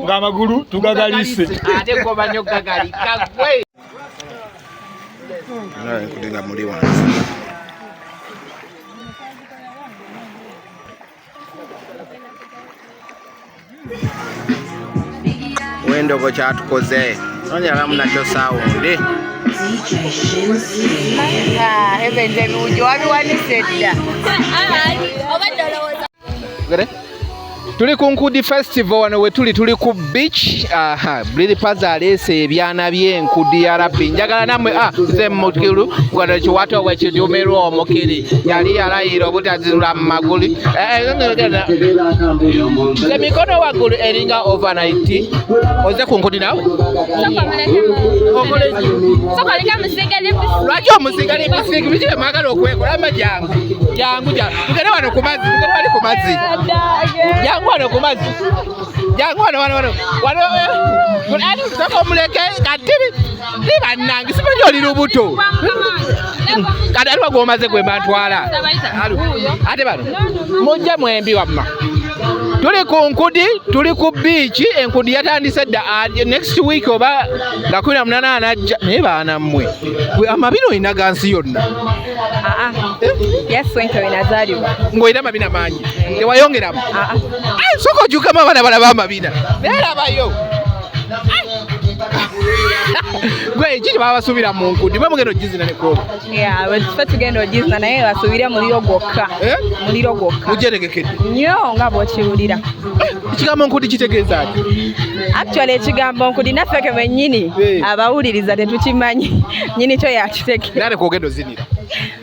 ng'amagulu tugagalise ate goba nnyo gagalika gwe kudinga muli wansi wendogo kyatukoze onyala munakyo saawundi ebenze biwujo wabiwanise dda tuli ku Nkudi festival wano we tuli ku beach Brili Paza alese ebyana by'enkudi ya rabbi njagala namwe ze mukulu gwano kiwato we kijumirwa omukiri yali yalayira obutazinula mu magulu emikono waggulu eringa overnight oze ku Nkudi nawe lwaki omusinga n'ebisiiki biki bye mwagala okwekola jangu tugende wano ku mazzi jangu wano ku mazzi jangu wano ati tutaka omuleke kati ni bannange simanyi oli lubuto kati aliwa gwomaze gwe bantwala ate bano mujja mwembi wamma tuli ku Nkudi tuli ku beach Enkudi yatandise dda next week oba nga 18 anajja naye baana mmwe amabino olina gansi yonna ng'olina amabina mangi tewayongeramu soka ojukamu abaana balaba amabina neerabayo gwe kiki baba basuubira mu Nkudi mwe mugenda ogizina nekooba ffe tugenda ogizina naye basuubira muliro gwokka mujeregekedde nnyo nga bw'okiwulira ekigambo Nkudi kitegeeza ki actually ekigambo Nkudi naffe ke bennyini abawuliriza tetukimanyi nyini kyo yakitegeeza naye kwogenda ozinira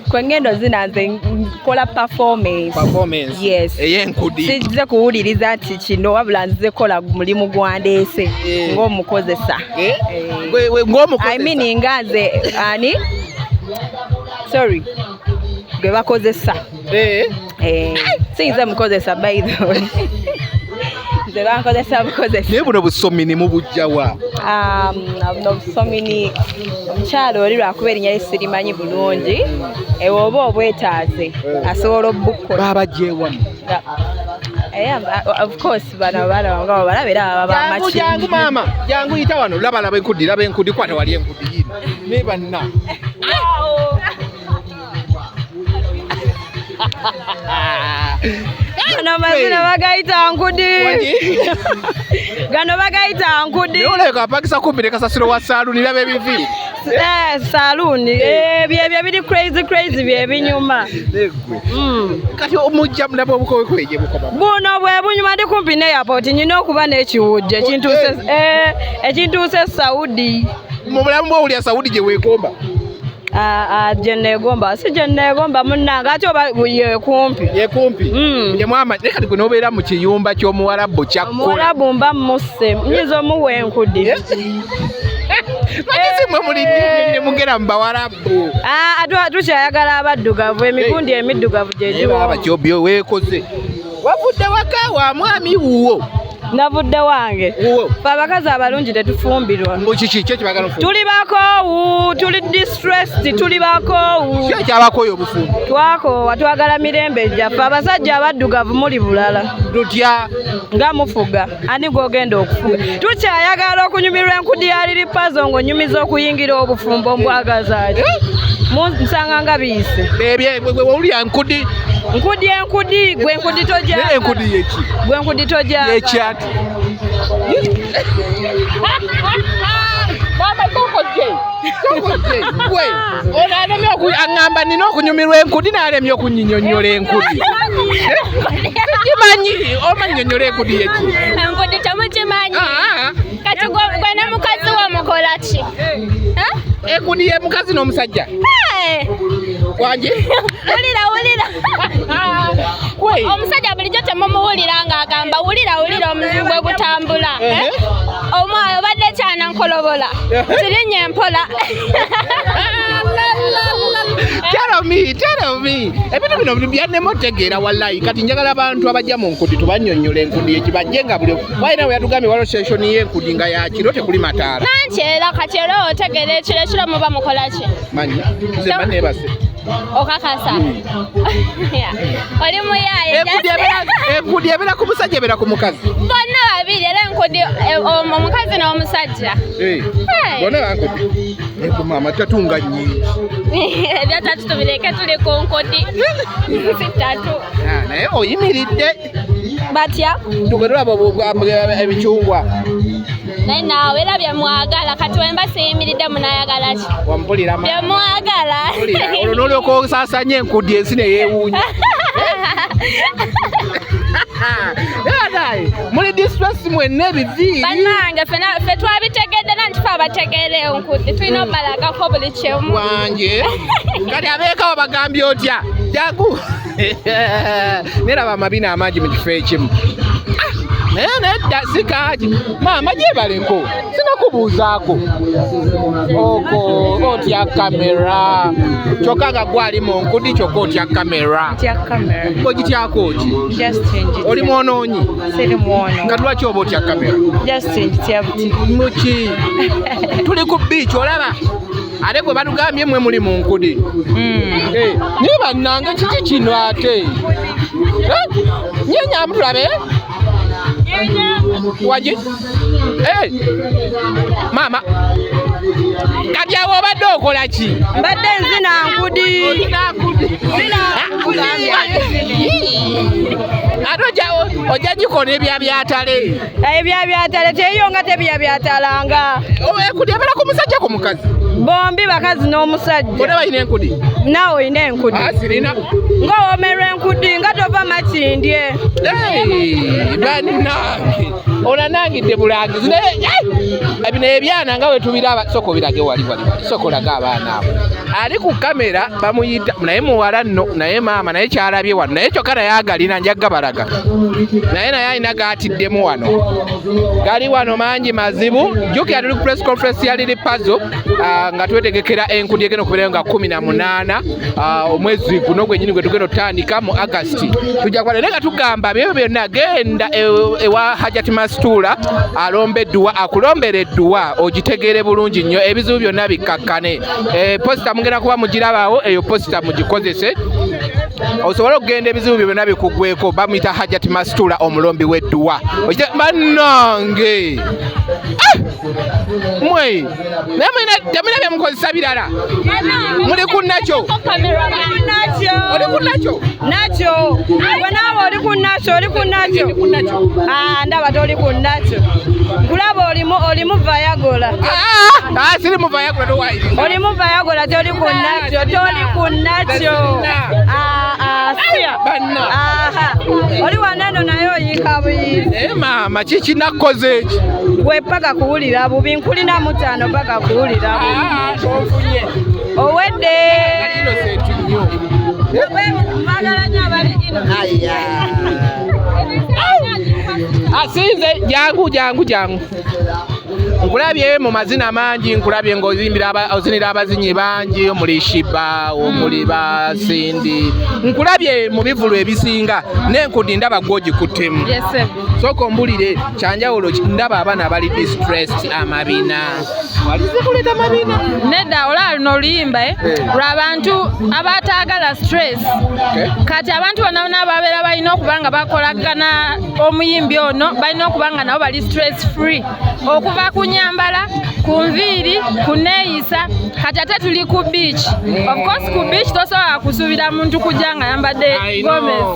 kwengendo zina nze nkola performance yes ey'Enkudi size kuwuliriza nti kino wabula nze kola mulimu gwandeese ng'omukozesa I mean nga nze ani sorry gwe bakozesa sinze mukozesa by the way nze bankozesa bukozesa naye buno busomi ne mubujjawa buno busomi ni omukyalo oli lwakuba erinnya lye sirimanyi bulungi ewoba obwetaaze asobola obukkola babajjeewamu of course bano abaana bange balaba era baba bamaki jangu maama jangu yita wano laba Enkudi kwata wali Enkudi yino ne banna gano mazina bagayita Nkudi gano bagayita Nkudi oleka apakisa kumbi ne kasasiro wa saluuni laba ebivi saluuni byebyo biri crazy byebinyuma kati omujja mulaba obukowe kweje bukoba buno bwe bunyuma ndi kumpi ne airport nyina okuba n'ekiwujje ekintuuse Saudi mu bulamu bw'owulira Saudi gye weegomba gye neegomba si gye neegomba munnange ate oba yekumpi ye mwama naye kati gwe n'obeera mu kiyumba ky'omuwarabu kyakkola omuwarabu mba musse nyiza omuwa Enkudi mwe muli ne mugera mu bawarabu tukyayagala abaddugavu emikundi emiddugavu gyegiwa kyobyo weekoze wavudde waka wa mwami wuwo navudde wange fe abakazi abalungi tetufumbirwa kiki kyekibagala tuli bakoowu tuli distressed tuli bakoowu kyekyabakoyo obufumbo twakoowa twagala mirembe gyaffe abasajja abaddugavu muli bulala tutya nga mufuga ani gwogenda okufuga tukyayagala okunyumirwa Enkudi ya Lili Pazo ng'onyumiza okuyingira obufumbo mbwagazaaki nsanga nga biyise wawulira Nkudi gwe Enkudi tojja Enkudi yeki gwe Enkudi tojja yekyati mama kokoje gwe onalemye okuŋŋamba nina okunyumirwa Enkudi n'alemye okunyinyonnyola Enkudi kimanyi omanyinyonnyola Enkudi yeki Enkudi temukimanyi kati gwe ne mukazi wo mukola ki Enkudi ye mukazi n'omusajja wanje wulira omusajja bulijjo temumuwulira ng'agamba wulira omuzimu bwe gutambula omwoyo obadde kyanankolobola sirinnya empola Tell me. Ebintu bino byannema otegeera wallahi kati njagala abantu abajja mu Nkudi tubannyonnyola Enkudi ekibajje nga buli wayina we yatugambye waliwo station y'Enkudi nga yakiro tekuli mataala nanti era kati era otegeera ekiro muba mukola ki manyi nze mba neebase okakasa oli muyaye Enkudi ebeera ku musajja ebeera ku mukazi bonna babiri era enkudi omukazi n'omusajja. Bonna bankudi. Eko mama tatunga nyingi. Ebyo tatu tubireke tuli ku nkudi. Sitatu. Naye oyimiridde. Batya? Tugerera ebicyungwa. Naye naawe era bye mwagala kati wemba siyimiridde munayagala ki? Wampulira mama. Bye mwagala. Olwo n'olyoka osaasanya enkudi ensi ne yeewuunya. Muli distress mwenna ebiviiri. Bannange ffe twabitegedde nanti fe abategeera enkudi tulina obalagako buli kimu. Wange kati abeekawo bagambye otya jagu neraba amabina amangi mu kifo ekimu naye nedda sikaaki maama gyebalenko sinakubuuzaako oko otya kamera kyokka nga gwali mu nkudi kyokka otya kamera ogityako ki oli mwonoonyi nga lwaki oba otya kamera muki tuli ku biici olaba ate gwe batugambye mmwe muli mu nkudi naye bannange kiki kino ate nyenya mutulabe waji mama kati awo obadde okola ki? Mbadde nzina nkudi. ate ojja gikona ebyabyatale ebyabyatale teyo nga tebyabyatalanga enkudi ebeera ku musajja ku mukazi bombi bakazi n'omusajja bonna balina enkudi naawe olina enkudi sirina ng'owoomerwa enkudi nga tova makindye bannange onanangidde bulangizi bino ebyana nga we tubiraba soko birage wali soko laga abaana abo ali ku kamera bamuyita naye muwala nno naye maama naye kyalabye wano naye kyokka naye agalina njagga balaga naye alina gaatiddemu wano gali wano mangi mazibu jjukira tuli ku press conference ya Lily Puzzle nga twetegekera enkudi egenda okubeerayo nga 18 omwezi guno gwennyini gwe tugenda otandika mu August tujja kuba naye nga tugamba byo byonna genda ewa Hajati Mastuula alombe edduwa akulombera edduwa ogitegeere bulungi nnyo ebizibu byonna bikkakkane posita mugenda kuba mugirabawo eyo posita mugikozese osobola okugenda ebizibu byonna bikugweko bamuyita Hajati Mastuula omulombi w'edduwa bannange mwe temulina bye mukozesa birala muli ku nakyo oli ku nakyo gwe naawe oli ku nakyo ndaba toli ku nakyo kulaba olimu vayagola siri mu vayagola towayi olimu vayagola toli ku nakyo oli waneno naye oyiika buyizi maama kiki nakkoze eki gwe paka kuwulira bubi nkulinamu 5 paka kuwulira bubi owedde asinze jangu nkulabye mu mazina mangi nkulabye ng'ozinira abazinyi bangi omuli Shiba omuli Basindi nkulabye mu bivulu ebisinga n'enkudi ndaba gw'ogikuttemu sooka ombulire kyanjawulo ndaba abaana bali distressed amabina walizikuleta mabina nedda olaba luno oluyimba lw'abantu abataagala stress kati abantu bonna babeera balina okuba nga bakolagana omuyimbi ono balina okuba nga nabo bali stress free okuva ku nyambala ku nviiri ku neeyisa kati ate tuli ku beach of course ku beach tosobola kusuubira muntu kujja nga yambadde Gomez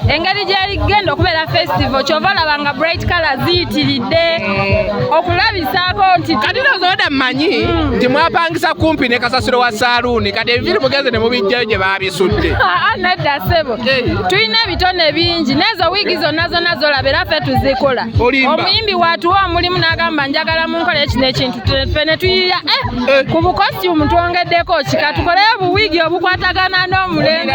engeri gyegenda okubeera festival kyova olaba nga bright color ziyitiridde okulabisaako nti kati nozoda mmanyi nti mwapangisa kumpi ne kasasiro wa saaluuni kati ebiviiri mugenze ne mubijjayo gye baabisudde nedda ssebo tulina ebitone bingi n'ezo wiigi zonna zolaba era ffe tuzikola omuyimbi watuwa omulimu n'agamba njagala munkola ekino ekintu ffe ne tuyira ku bukostyumu twongeddeko kika tukoleyo buwiigi obukwatagana n'omulembe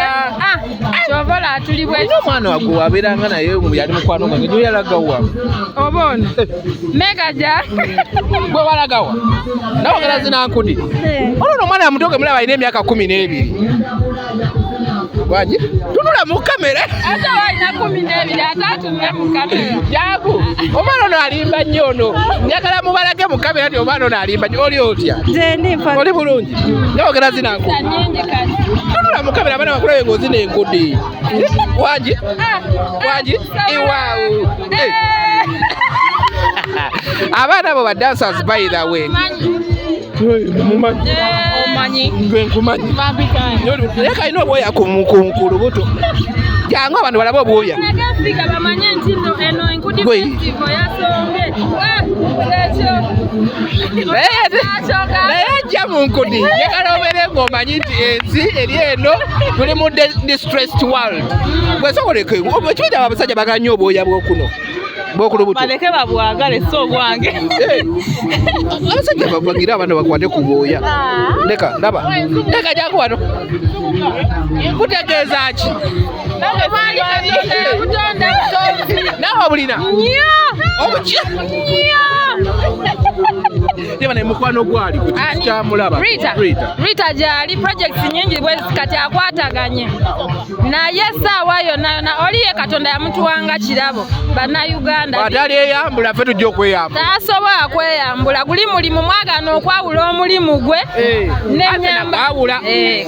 kyova olaba tuli bwe omwana wagwe wabeeranga naye yali mukwano gwange nyo yalagawa oba ono megaja gwe walagawa nawogera zinankudi olwo omwana yamutoge mulaba alina emyaka 12 Waji? Tunula mu kamera. Ata walina 12 ate atunule mu kamera. Jagu. Omwana ono alimba nnyo ono. Njagala mubalage mu kamera nti omwana ono alimba nnyo. Oli otya? Nze ndifa. Oli bulungi. Njogera zinangu. Tunula mu kamera bana bakulabe ng'ozina enkudi. Waji? Waji? Iwaawu. abaana abo ba dancers by the way. Omanyi. Nze nkumanyi. Leka ino obwoya ku lubuto. Jangu abantu balaba obwoya. Nagafika bamanye nti eno enkudi festival yasonge. Naye ajja mu nkudi njagala obeere ng'omanyi nti ensi eri eno tuli mu distressed world. Bwesoboleke ekibiira abasajja bagala nnyo obwoya bw'okulubuto. baleke babwagale so bwange. Abasajja bagira abaana bakwate ku bwoya. Leka ndaba. Leka jangu wano. Kutegeeza ki? Nawe bulina? Obuki? Ndeba ne mukwano gwali kyamulaba. Rita gyali projects nyingi bwe kati akwataganye. Naye essaawa yonna oliye Katonda yamutuwanga kirabo bannayuganda. Atali eyambula ffe tujja okweyambula. Tasobola kweyambula guli mulimu mwagana okwawula omulimu gwe n'ennyamba.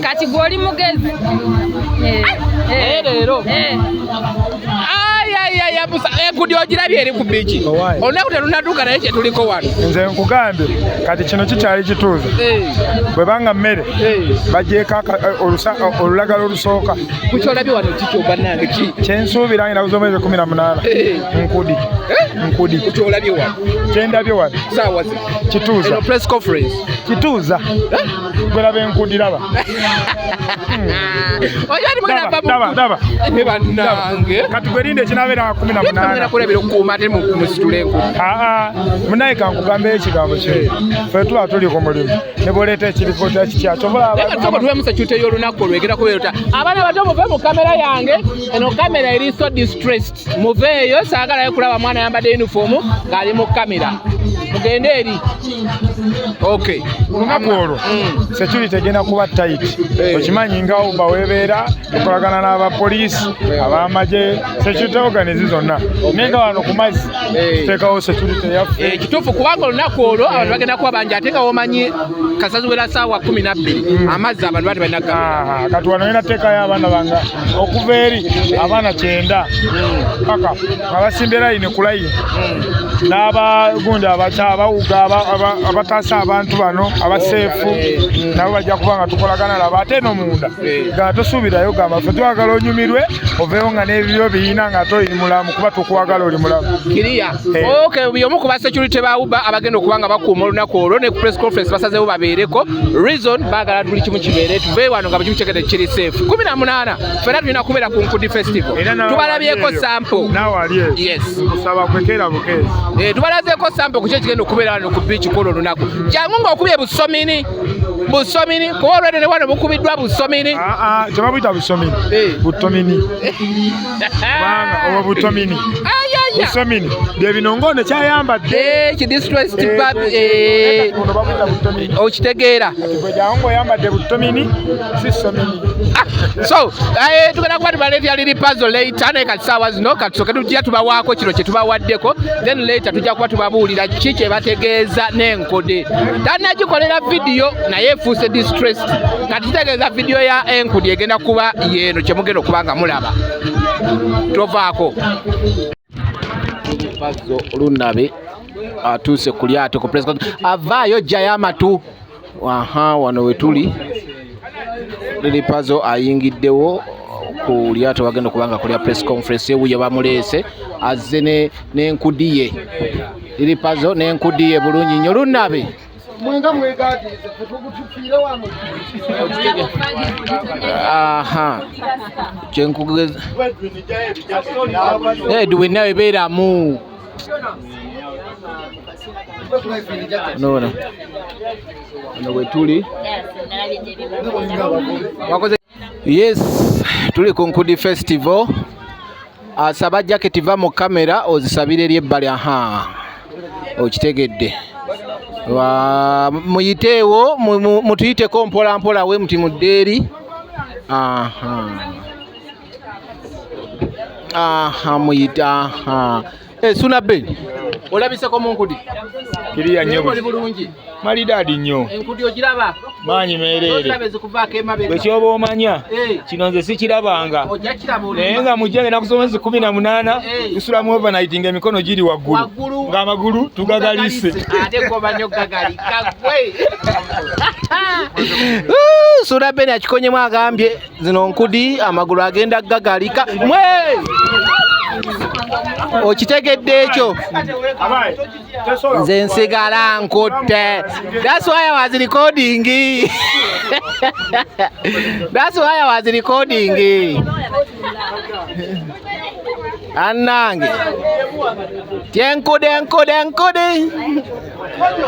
Kati gw'oli mugezi. Leero. Enkudi ogirabye eri ku biiki. Olunaku terunaduuka naye kye tuliko wano. Nze nkugambye kati kino kikyali kituuze. Bwe banga mmere bagyeko olulagala olusooka. Kukyolabye wano kiki bannange ki? Kyensuubira ngenda kuzomeze 18. Nkudi. Kukyolabye wano. Kyendabye wano. Saawa ze. Kituuza. Eno press conference. Kituuza. Gwe laba enkudi laba. Oyali mugenda Daba. bannange. Kati gwerinde ekinabeera 18. Ngenda kulabira okukuuma ate musitule enkudi. Munaye kankugambe ekigambo kye. Ffe tuba tuli ku mulimu. Ne bw'oleeta ekiripoota kikyasobola tuwe security y'olunaku olwegera kubeera abaana bato muve mu kamera yange. Eno kamera eri so distressed. Muveeyo saagalayo kulaba mwana yambadde uniform ng'ali mu kamera. Mugende eri. Okay. Olunaku olwo security egenda kuba tight. Okimanyi nga uba weebeera okolagana n'abapoliisi ab'amagye security organize zonna. Naye nga wano ku mazzi tuteekawo security yaffe. Kituufu kubanga olunaku olwo abantu bagenda kuba bangi ate nga womanyi kasazuwera ssaawa 12 amazzi abantu bati balina gga. Kati wano ngenda teekayo abaana bange okuva eri abaana 9 paka abasimbe layini ku layini n'abagundi abawuga abataasa abantu bano abaseefu nabo bajja kuba nga tukolagana nabo ate eno munda nga tosuubirayo gamba ffe twagala onyumirwe oveewo nga n'ebibyo biyina nga toyiri mulamu kuba tukwagala oli mulamu. Kiriya. Okay, byomu ku ba security ba Uber abagenda okuba nga bakuuma olunaku olwo ne press conference basazeewo babeereko. Reason baagala buli kimu kibeere tuve wano nga buli kimu kyegende kiri safe. 18 ffenna tulina kubeera ku Nkudi festival. Tubalabyeko sample. Naawe ali eyo. Yes. Kusaba kwekeera bukeezi. Tubalazeeko sample ku kyo kigenda okubeera wano ku beach kono olunaku. Jangu ng'okubye busomini kuba olwedde ne wano bukubiddwa busomini. Kyebabuyita busomini. Butomini. Kubanga oba butomini. Busomini bye bino ng'ono kyayambadde. Kidistressed okitegeera. Gwe jangu ng'oyambadde butomini si somini. So tugenda kuba tubaleetera liri puzzle later naye kati ssaawa zino katusooke tujja tubawaako kino kye tubawaddeko then later tujja kuba tubabuulira ki kye bategeeza n'enkudi. Tannagikolera vidiyo naye efuuse distressed. Kati kitegeeza vidiyo ya enkudi egenda kuba yeeno kye mugenda okuba nga mulaba. Tovaako. Puzzle Lunabe atuuse ku lyato ku press conference. Avaayo jjayo amatu. Wano we tuli. Liri puzzle ayingiddewo ku lyato bagenda kubanga kulya press conference ewuyo bamuleese azze n'enkudi ye. Liri puzzle n'enkudi ye bulungi nnyo. Lunabe mwenga mwegatize tukutufiire wano. Kyenkugeza Edwin nawe beeramu. Nona we tuli. Yes, tuli ku Nkudi festival. Asaba jacket va mu kamera ozisabire eri ebbali. Okitegedde. Muyiteewo mutuyiteko mpola mpola we muti muddeeri. Muyita. Suna Ben. Olabiseko mu nkudi. Kiriya nnyo. Oli bulungi. Malidaadi nnyo. Enkudi ogiraba? Maanyi meereere. Osabe zikuvaako emabega. Bwe kyoba omanya kino nze sikirabanga. Ojja kiraba naye nga mujjange nakusomesa 18 tusulamu overnight ng'emikono giri waggulu ng'amagulu tugagalise. Ate gobanyo gagalika gwe. Sura Beni akikonyemu agambye zino nkudi amagulu agenda gagalika. Mwe! Okitegedde ekyo? Nze nsigala nkutte. That's why I was recording. That's why I was recording. Annange. Tyenkude.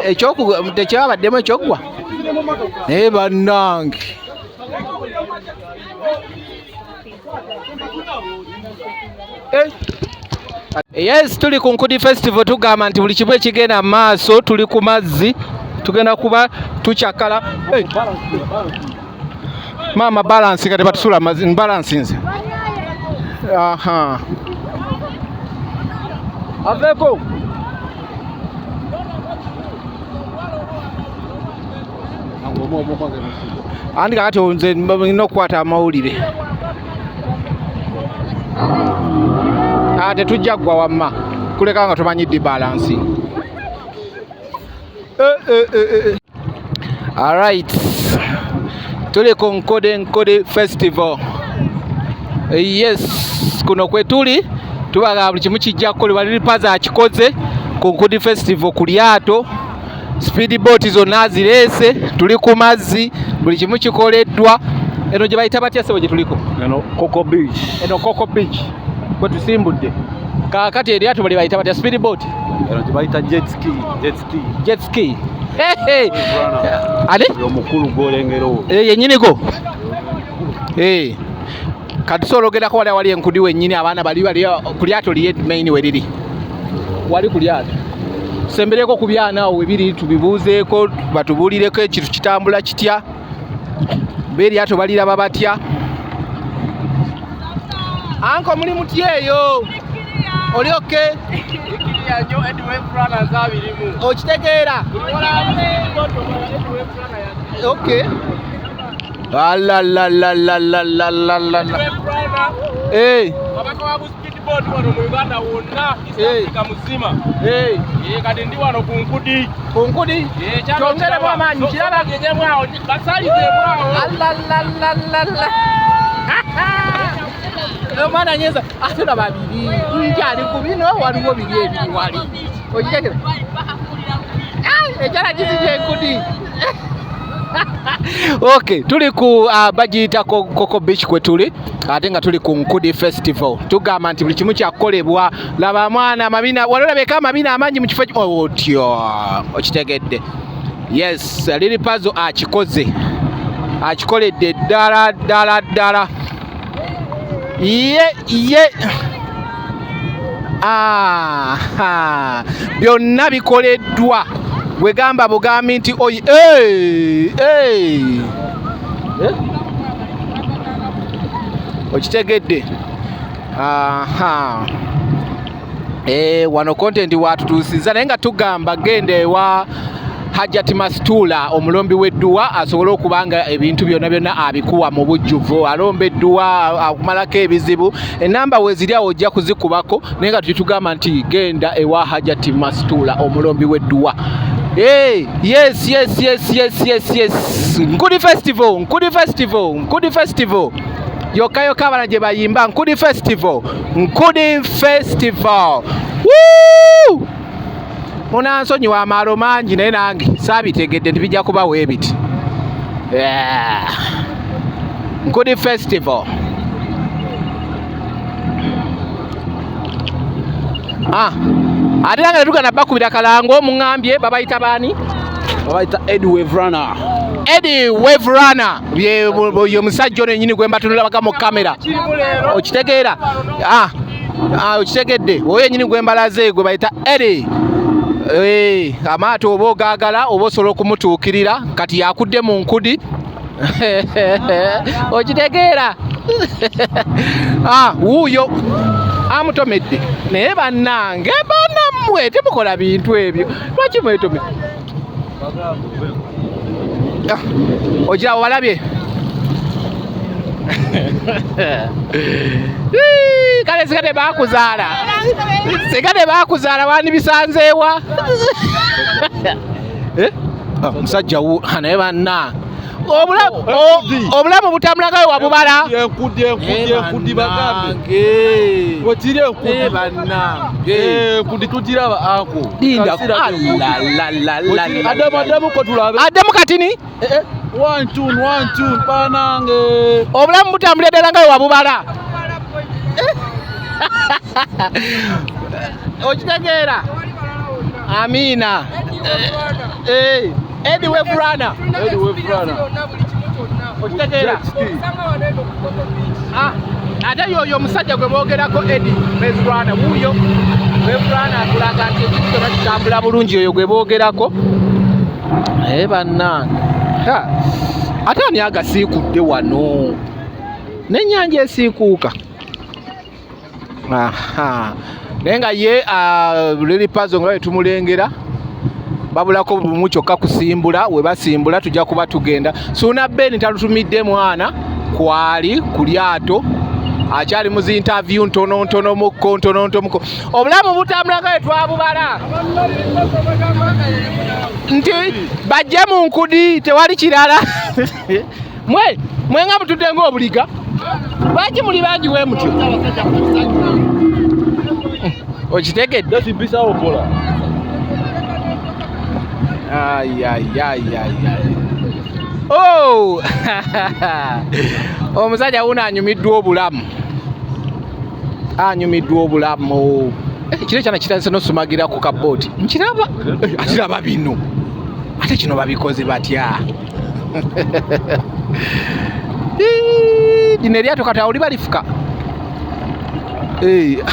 Ekyoku tekyabaddemu ekyoggwa. Naye bannange. Yes, tuli ku Nkudi Festival tugamba nti buli kimu ekigenda maaso tuli ku mazzi tugenda kuba tukyakala. Mama balance kati batusula mazzi balance nze. Aha. Aveko. Andi kati nze nina okukwata amawulire. Tetujja ggwa wamma kuleka nga tumanyidde balansi. Alright, tuli ku Nkudi Festival. Yes, kuno kwe tuli tubaga buli kimu kijja kukolebwa. Lilipaza akikoze ku Nkudi Festival ku lyato, speedboat zonna zireese, tuli ku mazzi, buli kimu kikoleddwa. Eno gye bayita batya sebo gye tuliko? Eno Coco Beach. Bwe tusimbudde kaakati eryato bali bayita batya? Speedboat? Eno gye bayita jet ski. Ate? Omukulu gw'olengero. Yennyinigo? Katusoologerako wali enkudi wennyini abaana bali ku lyato liye main we liri. Wali ku lyato. Tusembereko ku byana awo webiri tubibuuzeeko batubuulireko ekintu kitambula kitya. Beryato baliraba batya? Anko muli mutya eyo? Oli okay? Okitegeera? Okay. Abaka wa speedboat wano mu Uganda wonna Afrika muzima. Kati ndi wano ku Nkudi. Ku Nkudi? Kyongeremu amaanyi kiraba gegemu awo basalizemu awo. Omwana nyeza ate na babiri nkyali ku bino waliwo biri ebiri wali okitegera ekyala kizije Nkudi. Okay, tuli ku bagiyita Coco Beach kwe tuli ate nga tuli ku Nkudi Festival. Tugamba nti buli kimu kyakolebwa. Laba mwana amabina walolabeka amabina amangi mu kifo otyo okitegedde. Yes, Lilipazo akikoledde ddala. Byonna bikoleddwa wegamba bugambi nti oyi okitegedde. Wano content watutuusiza naye nga tugamba genda ewa Hajjati Masitula omulombi w'edduwa asobole okubanga ebintu byonna abikuwa mu bujjuvu. Alomba edduwa akumalako ebizibu. Enamba weziri awo ojja kuzikubako naye nga tugamba nti genda ewa Hajjati Masitula omulombi w'edduwa. Yes. Nkudi Festival. Yokka abana gye bayimba Nkudi Festival. Woo! Munansonyiwa amaalo mangi naye nange saabitegedde nti bijja kuba weebiti. Nkudi Festival. Ate nange netugana bakubira kalango muŋŋambye babayita baani? Babayita Eddie Wave Runner. Ye musajja ono yennyini gwe mbatunulaga mu kamera. Okitegeera? Okitegedde? Oyo yennyini gwe mbalaze gwe bayita Eddie. Amaato oba ogaagala oba osobola okumutuukirira kati yakudde mu nkudi. Okitegeera? Wuuyo amutomedde naye bannange mwe temukola bintu ebyo lwaki mwetome ogira walabye kale sikate bakuzaala wani bisanzeewa musajja naye banna obulamu butambulagayo wabubala enkudi bagambe wetiri enkudi tugiraba anko adamu ko tulabe adamu katini one panange obulamu butambulira ddala ngayo wabubala okitegeera amiina Eddie Wevurana okitegeera ate yoyo omusajja gwe boogerako Eddie Wevurana wuuyo Wevurana atulaga nti ekintu kyonna kitambula bulungi oyo gwe boogerako naye bannange ate ani agasiikudde wano n'ennyanja esiikuuka naye nga ye Lily Puzzle nga wetumulengera babulako bumu kyokka kusimbula we basimbula tujja kuba tugenda Suuna Ben talutumidde mwana kwali ku lyato akyali mu zinterview ntono muko obulamu butambulaga twabubala nti bajje mu nkudi tewali kirala mwe nga mutudde ng'obuliga lwaki muli bangi we mutyo okitegedde tibisawo kola omusajja wuno anyumiddwa obulamu kino kyana kitandise n'osumagira ku kabooti nkiraba bino ate kino babikoze batya lino eryato kati awuli balifuka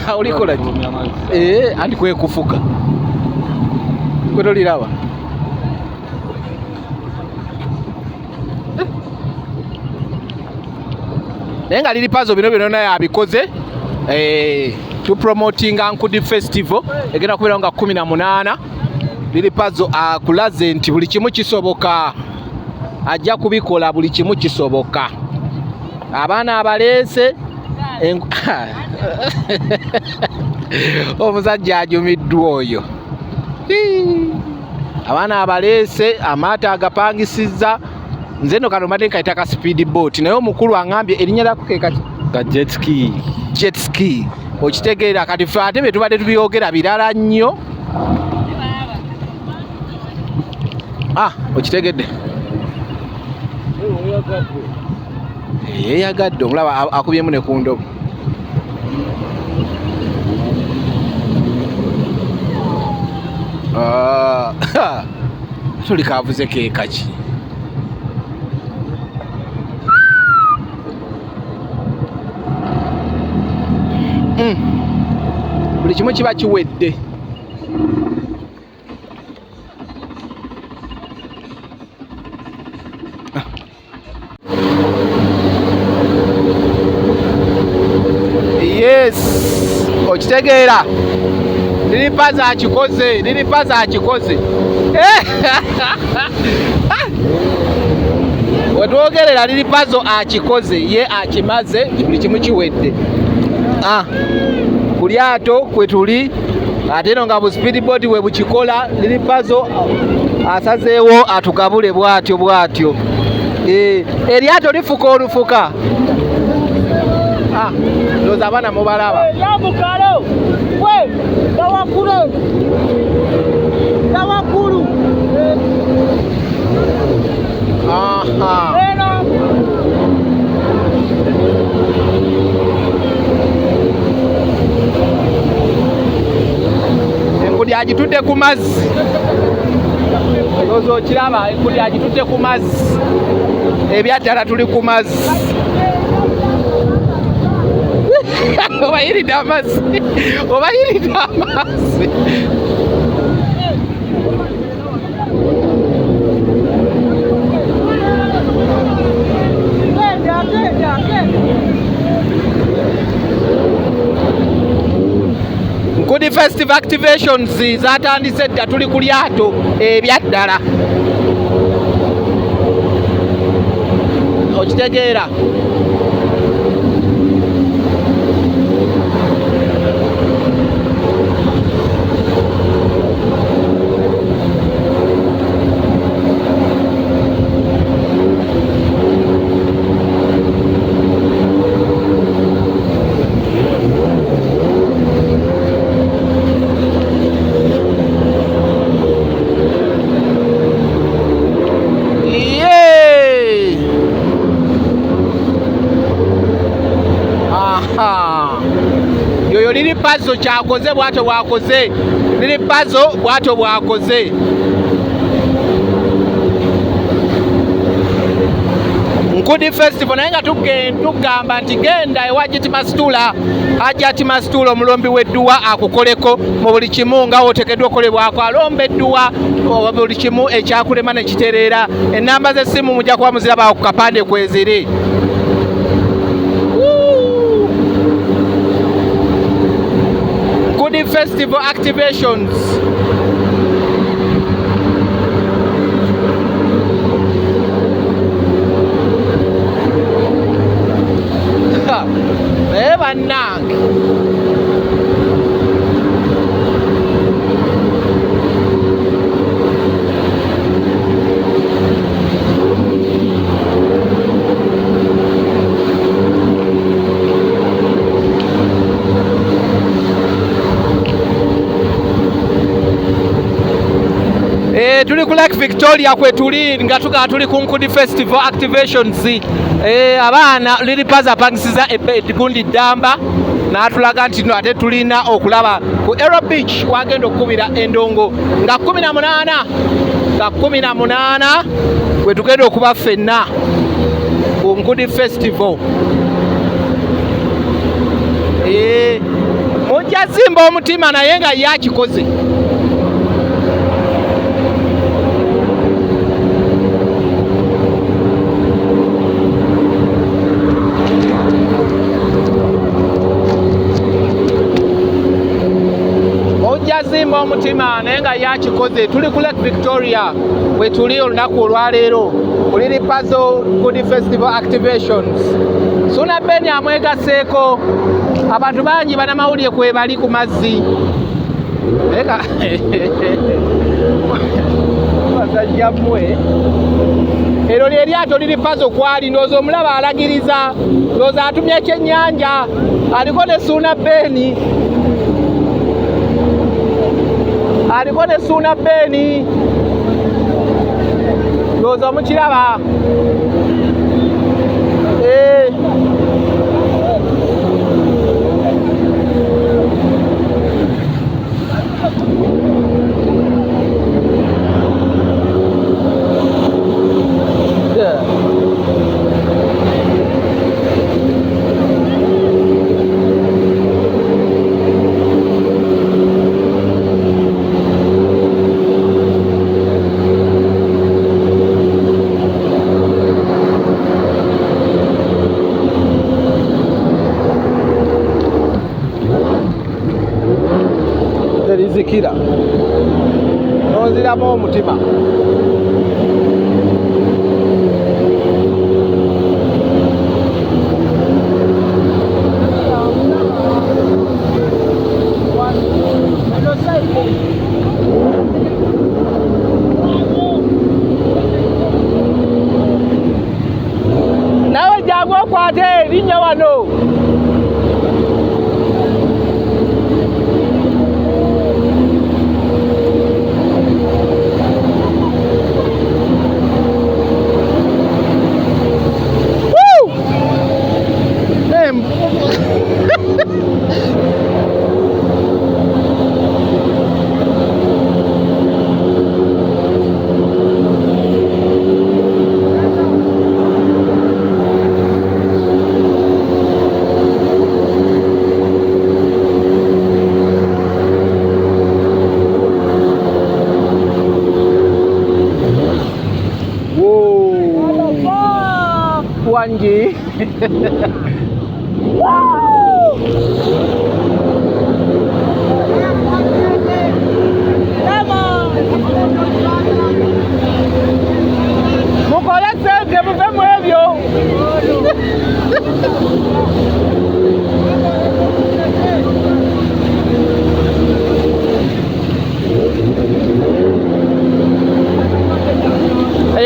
awulikola anti kwekufuka kwetoliraba naye nga Lily Puzzle bino byonna yabikoze tupromotinga Nkudi Festival egenda kubeerawo nga 18 Lily Puzzle akulaze nti buli kimu kisoboka ajja kubikola buli kimu kisoboka abaana abaleese omusajja ajumiddwa oyo abaana abaleese amaato agapangisizza nze no kano mbadde nkayita ka speed boat naye omukulu aŋŋambye erinnya lyako kekati ka jet ski okitegeera kati ffe ate bye tubadde tubyogera birala nnyo okitegedde yeeyagadde omulaba akubyemu ne ku ndobo tuli kavuze keekaki buli kimu kiba kiwedde yes okitegeera Lily Puzzle akikoze wetwogerera Lily Puzzle akikoze ye akimaze buli kimu kiwedde ku lyato kwe tuli ate no nga bu speedboat we bukikola Lily Puzzle asazeewo atugabule bwatyo eryato lifuka olufuka ndowooza abaana mubalaba enkudi agitudde ku mazzi ndowooza okiraba enkudi agitudde ku mazzi ebyaddala tuli ku mazzi obayiridde amazzi Nkudi Festival festive activations zatandise dda tuli ku lyato ebyaddala okitegeera yoyo liri pazo kyakoze bwato bwakoze liri pazo bwato bwakoze Nkudi festival naye nga tugamba nti genda ewa Hajati Masitula Hajati Masitula omulombi w'edduwa akukoleko mu buli kimu nga oteekeddwa okolebwako alomba edduwa buli kimu ekyakulema ne kitereera ennamba z'essimu mujja kuba muziraba ku kapande kweziri Nkudi festival activations bannange tuli ku Lake Victoria kwe tuli nga tugaa tuli ku Nkudi festival activations abaana liri paza apangisiza gundi ddamba n'atulaga nti no ate tulina okulaba ku Arrow Beach wagenda okukubira endongo nga 18 kwe tugenda okuba ffenna ku Nkudi festival mujja zimba omutima naye nga yakikoze zimba omutima naye nga yakikoze tuli ku Lake Victoria bwe tuli olunaku olwaleero oliri Puzzle Nkudi festival activations Suna Beni amwegaseeko abantu bangi banamawulire kwe bali ku mazzi basajjammwe ero lyeryato liri Puzzle kwali ndowooza omulaba alagiriza ndowooza atumye ekyennyanja aliko ne Suna Beni aliko ne Suna Beni ndowooza omukiraba terizikira nonziramu omutima nawe jangu okwate erinnya wano wangi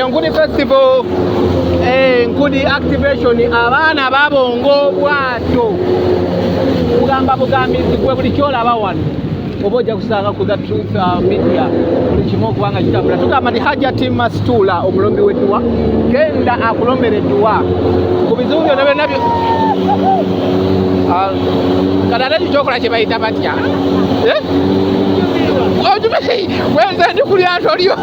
Nkudi Festival Nkudi Activation abaana babongo bwato kugamba bugambizi gwe buli kyolaba wano oba ojja kusanga ku the truth media buli kimu okubanga kitambula tugamba ndi Hajati Masitula omulombi w'edduwa genda akulombera edduwa ku bizibu byonna byonna byo kadala kikyokola kye bayita batya ojume wenze ndi ku lyato lyo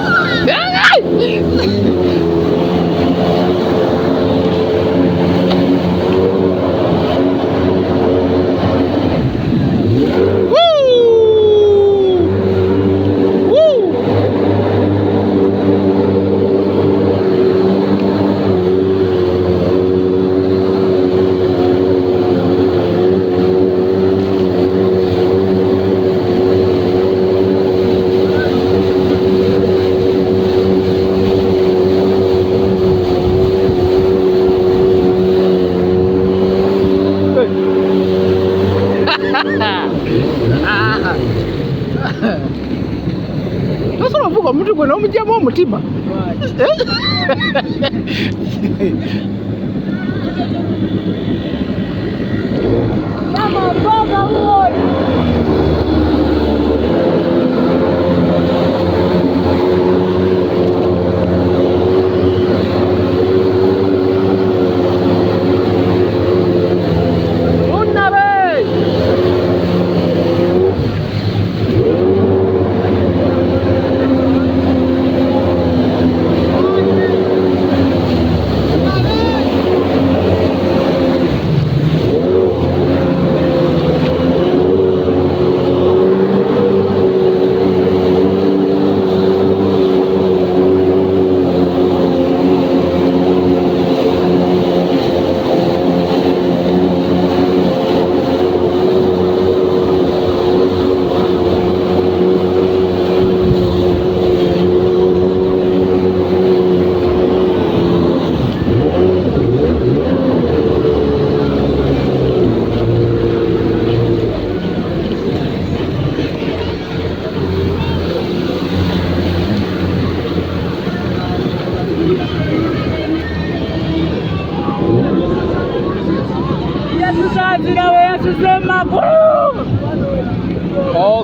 tosobola okuvuga omuntu gwe n'omugyamu omutima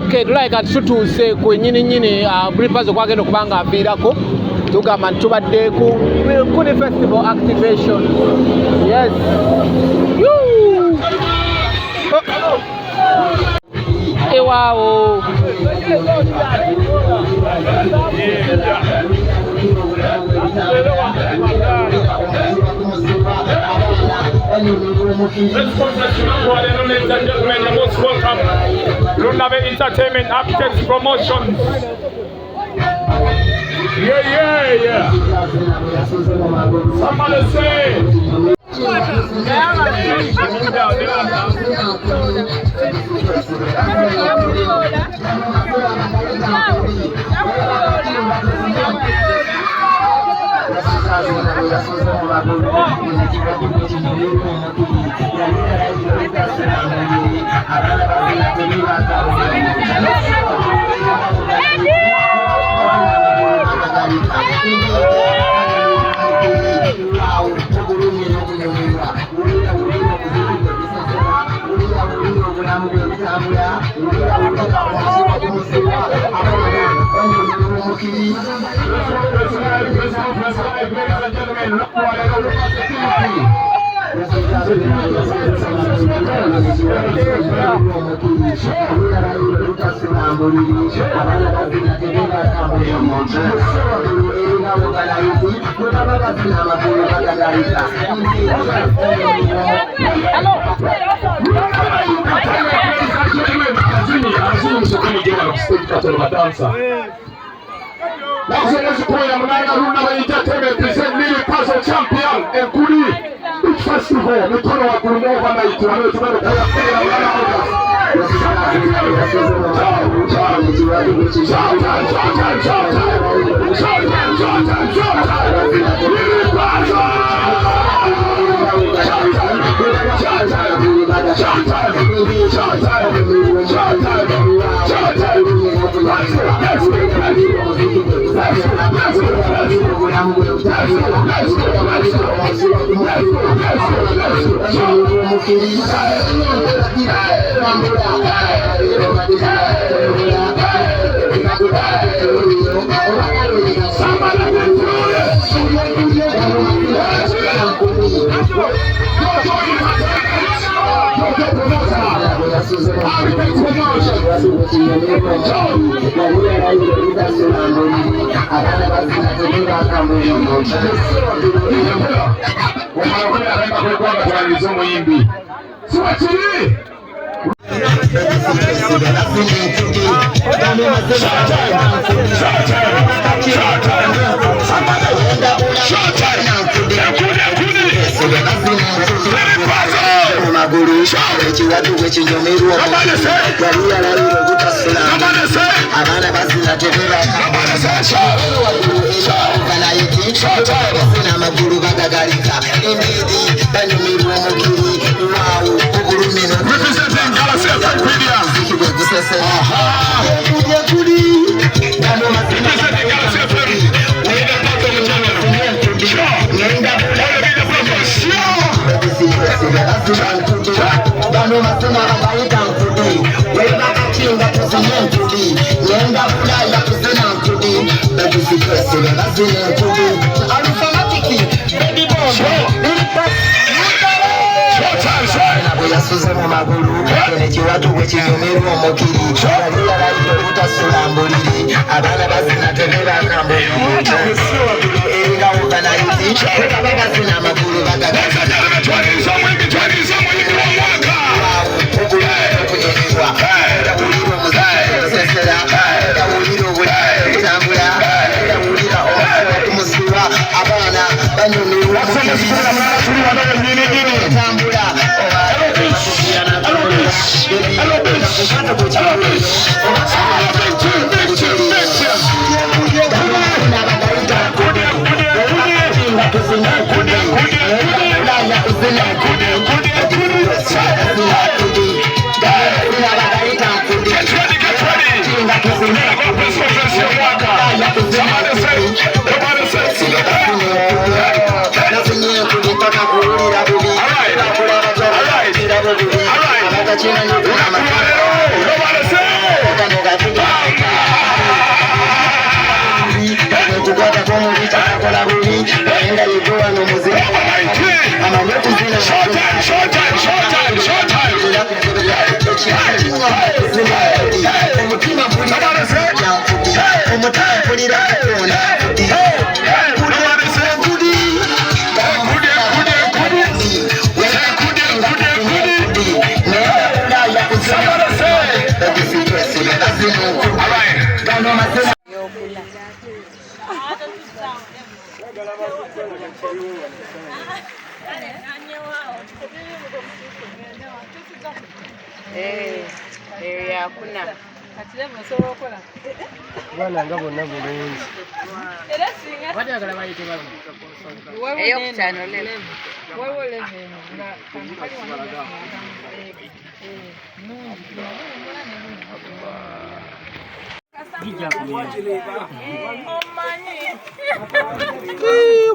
Okay, tulaika tutuuse ku nnyini Bripazo kwagenda okubanga aviirako tugamba nti tubadde ku Nkudi Festival Activation. Yes. Ewaawo. Let's congratulate ladies and gentlemen, you're most welcome. Lunabe Entertainment Architects Promotions. Yeah. Somebody say. Let's Entertainment present Lily Puzzle Champion Nkudi Beach Festival. Mikono wa Gurumova na ituano tumeno kwa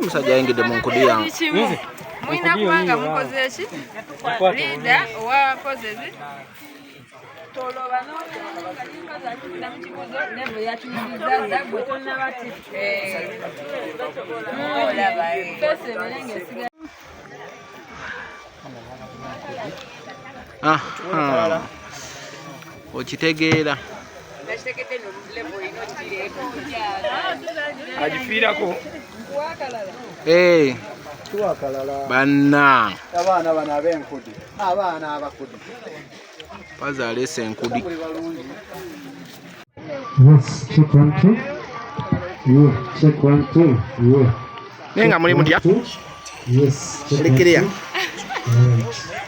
Musajja ayingidde mu nkudya. Mwina kubanga mukoze ki? Leader owa kozezi. Toloba n'okulinga linkaza akitira mu kibuzo nebo yatuyiza gwe tonna bati. Olaba fese berenge siga. Okitegeera. Agifiirako. Banna abaana bano ab'enkudi abaana abakudi bazaalesa enkudi. Yes, check 1 2. Yeah, check 1 2. Yeah. Nenga muli mutya? Yes. Clear. Right.